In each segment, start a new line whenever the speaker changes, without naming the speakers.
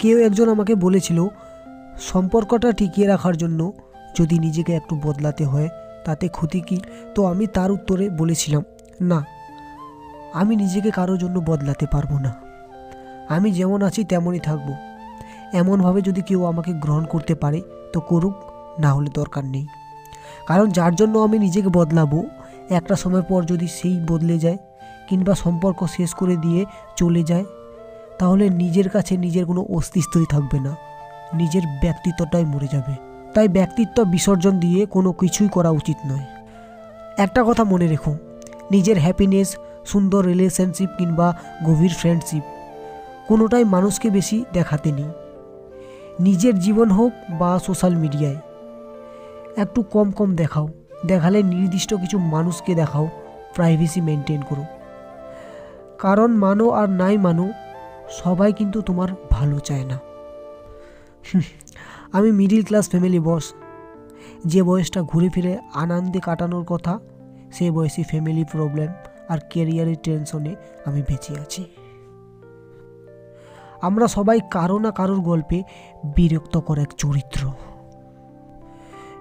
কেউ একজন আমাকে বলেছিল, সম্পর্কটা টিকিয়ে রাখার জন্য যদি নিজেকে একটু বদলাতে হয় তাতে ক্ষতি কী? তো আমি তার উত্তরে বলেছিলাম, না, আমি নিজেকে কারোর জন্য বদলাতে পারবো না। আমি যেমন আছি তেমনই থাকবো। এমনভাবে যদি কেউ আমাকে গ্রহণ করতে পারে তো করুক, না হলে দরকার নেই। কারণ যার জন্য আমি নিজেকে বদলাবো, একটা সময় পর যদি সেই বদলে যায় কিংবা সম্পর্ক শেষ করে দিয়ে চলে যায়, তাহলে নিজের কাছে নিজের কোনো অস্তিত্বই থাকবে না, নিজের ব্যক্তিত্বটাই মরে যাবে। তাই ব্যক্তিত্ব বিসর্জন দিয়ে কোনো কিছুই করা উচিত নয়। একটা কথা মনে রেখো, নিজের হ্যাপিনেস, সুন্দর রিলেশনশিপ কিংবা গভীর ফ্রেন্ডশিপ কোনোটাই মানুষকে বেশি দেখাতে নেই। নিজের জীবন হোক বা সোশ্যাল মিডিয়ায় একটু কম কম দেখাও। দেখালে নির্দিষ্ট কিছু মানুষকে দেখাও, প্রাইভেসি মেনটেন করো। কারণ মানো আর নাই মানো, সবাই কিন্তু তোমার ভালো চায় না। আমি মিডিল ক্লাস ফ্যামিলি বস। যে বয়সটা ঘুরে ফিরে আনন্দে কাটানোর কথা, সেই বয়সে ফ্যামিলি প্রবলেম আর ক্যারিয়ারের টেনশনে আমি বেঁচে আছি। আমরা সবাই কারো না কারোর গল্পে বিরক্তকর এক চরিত্র।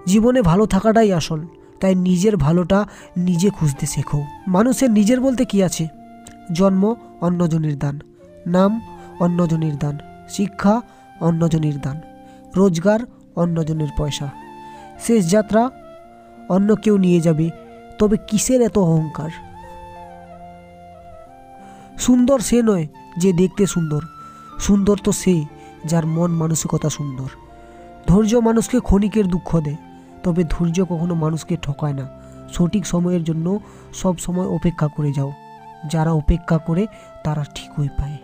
জীবনে ভালো থাকাটাই আসল, তাই নিজের ভালোটা নিজে খুঁজতে শেখো। মানুষের নিজের বলতে কি আছে? জন্ম অন্যজনের দান, নাম অন্যজনের দান, শিক্ষা অন্যজনের দান, রোজগার অন্যজনের পয়সা। শেষ যাত্রা অন্য কেউ নিয়ে যাবে, তবে কিসের এত অহংকার? সুন্দর সে নয় যে দেখতে সুন্দর, সুন্দর তো সে যার মন মানসিকতা সুন্দর। ধৈর্য মানুষকে ক্ষণিকের দুঃখ দেয়, তবে ধৈর্য কখনো মানুষকে ঠকায় না। সঠিক সময়ের জন্য সব সময় অপেক্ষা করে যাও। যারা অপেক্ষা করে তারা ঠিকই পায়।